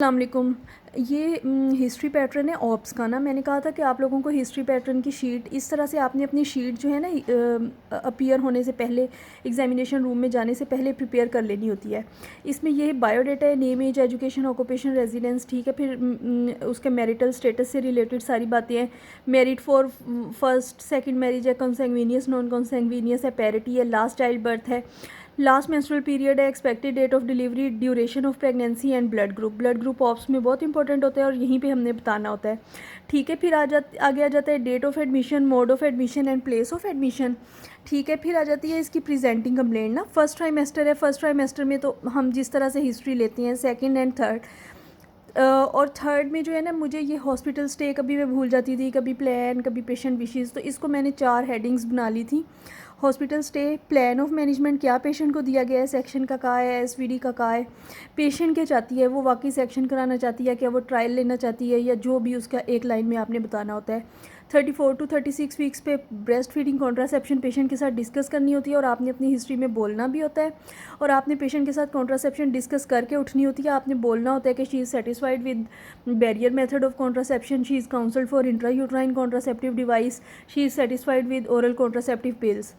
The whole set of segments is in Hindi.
अस्सलाम वालेकुम। ये हिस्ट्री पैटर्न है ऑप्स का ना। मैंने कहा था कि आप लोगों को हिस्ट्री पैटर्न की शीट इस तरह से आपने अपनी शीट जो है ना अपीयर होने से पहले, एग्जामिनेशन रूम में जाने से पहले प्रिपेयर कर लेनी होती है। इसमें ये बायोडाटा है, name, age, education, occupation, residence, ठीक है। फिर उसके मैरिटल स्टेटस से रिलेटेड सारी बातें हैं। Merit for first second marriage है, कंसेंगविनियस, नॉन कंसेंगविनियस है, पैरिटी है, लास्ट चाइल्ड बर्थ है, लास्ट मेंस्ट्रुअल पीरियड है, expected date of delivery, duration of pregnancy and blood group. Blood group obs में बहुत इंपॉर्टेंट होता है और यहीं पे हमने बताना होता है, ठीक है। फिर आगे आ जाता है date of admission, mode of admission and place of admission, ठीक है। फिर आ जाती है इसकी प्रेजेंटिंग कंप्लेंट ना। फर्स्ट ट्राइमेस्टर है, फर्स्ट ट्राइमेस्टर में तो हम जिस तरह से हिस्ट्री लेते हैं, सेकेंड एंड थर्ड और थर्ड में जो है ना, मुझे ये हॉस्पिटल स्टे कभी मैं भूल जाती थी, कभी प्लान, कभी पेशेंट विशेज़, तो इसको मैंने 4 हेडिंग्स बना ली थी। Hospital stay, plan of management, क्या पेशेंट को दिया गया है, सेक्शन का कहाँ है, एसवीडी का कहाँ है, पेशेंट क्या चाहती है, वो वाकई सेक्शन कराना चाहती है, क्या वो ट्रायल लेना चाहती है, या जो भी उसका एक लाइन में आपने बताना होता है। 34 to 36 वीक्स पे ब्रेस्ट फीडिंग कॉन्ट्रासेप्शन पेशेंट के साथ डिस्कस करनी होती है और आपने अपनी हिस्ट्री में बोलना भी होता है और आपने पेशेंट के साथ कॉन्ट्रासेप्शन डिस्कस करके उठनी होती है। आपने बोलना होता है कि she is satisfied with barrier method of contraception, she is counselled for intrauterine contraceptive device, she is satisfied with oral contraceptive pills,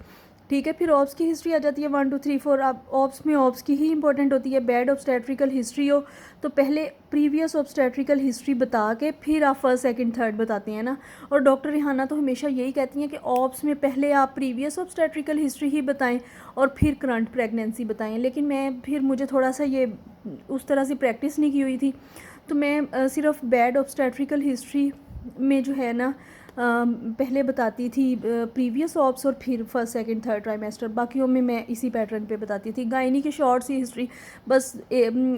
ठीक है। फिर ऑप्स की हिस्ट्री आ जाती है 1 2 3 4। अब ऑप्स में ऑप्स की ही इंपॉर्टेंट होती है। बैड ऑब्स्टेट्रिकल हिस्ट्री हो तो पहले प्रीवियस ऑब्स्टेट्रिकल हिस्ट्री बता के फिर आप फर्स्ट सेकंड थर्ड बताते हैं ना। और डॉक्टर रिहाना तो हमेशा यही कहती हैं कि ऑप्स में पहले आप प्रीवियस ऑब्स्टेट्रिकल हिस्ट्री ही बताएं और फिर करंट प्रेगनेंसी बताएं। लेकिन मुझे थोड़ा सा ये उस तरह से प्रैक्टिस नहीं की हुई थी, तो मैं सिर्फ बैड ऑब्स्टेट्रिकल हिस्ट्री में जो है ना पहले बताती थी प्रीवियस ऑप्स और फिर फर्स्ट सेकंड थर्ड ट्राइमेस्टर। बाकियों में मैं इसी पैटर्न पे बताती थी। गायनी की शॉर्ट सी हिस्ट्री बस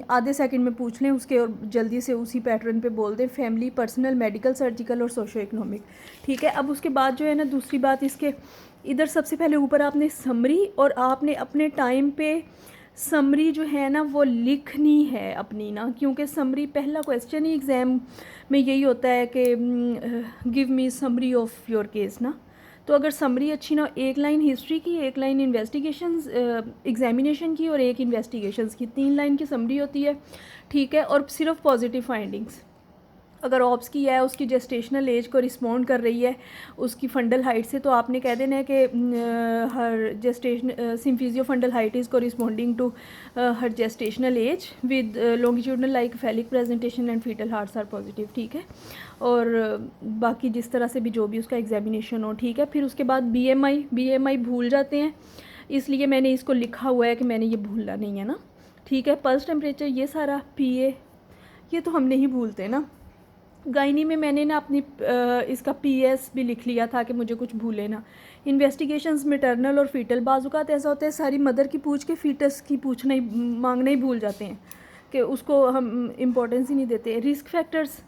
आधे सेकंड में पूछ लें उसके और जल्दी से उसी पैटर्न पे बोल दें। फैमिली, पर्सनल, मेडिकल, सर्जिकल और सोशो इकोनॉमिक, ठीक है। अब उसके बाद जो है ना दूसरी बात, इसके इधर सबसे पहले ऊपर आपने समरी और आपने अपने टाइम पे समरी जो है ना वो लिखनी है अपनी ना, क्योंकि समरी पहला क्वेश्चन ही एग्ज़ाम में यही होता है कि give me summary of your case ना। तो अगर समरी अच्छी ना, एक लाइन हिस्ट्री की, एक लाइन इन्वेस्टिगेशंस एग्जामिनेशन की और एक इन्वेस्टिगेशंस की, 3 लाइन की समरी होती है, ठीक है। और सिर्फ पॉजिटिव फाइंडिंग्स। अगर ऑप्स की है, उसकी जेस्टेशनल एज को रिस्पॉन्ड कर रही है उसकी फंडल हाइट से, तो आपने कह देना है कि her gestation symphysio fundal height is corresponding to her gestational age with longitudinal like cephalic presentation and fetal hearts are positive, ठीक है। और बाकी जिस तरह से भी जो भी उसका एग्जामिनेशन हो, ठीक है। फिर उसके बाद बीएमआई भूल जाते हैं, इसलिए मैंने इसको लिखा हुआ है कि मैंने ये भूलना नहीं है ना, ठीक है। पल्स टेम्परेचर, ये सारा पीए ये तो हम नहीं भूलते ना। गायनी में मैंने ना अपनी इसका पीएस भी लिख लिया था कि मुझे कुछ भूले ना। इन्वेस्टिगेशंस मैटरनल और फीटल, बाजुकात ऐसा होता है सारी मदर की पूछ के फीटस की पूछना ही, मांगना ही भूल जाते हैं कि उसको हम इम्पोर्टेंस ही नहीं देते। रिस्क फैक्टर्स,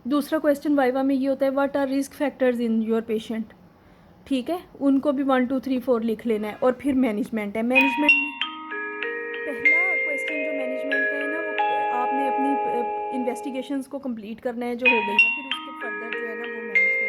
दूसरा क्वेश्चन वाइवा में ये होता है what are risk factors in your patient, ठीक है। उनको भी 1 2 3 4 लिख लेना है। और फिर मैनेजमेंट है। मैनेजमेंट में पहला क्वेश्चन जो मैनेजमेंट का है ना, वो आपने अपनी इन्वेस्टिगेशंस को कंप्लीट करना है जो हो गई है। फिर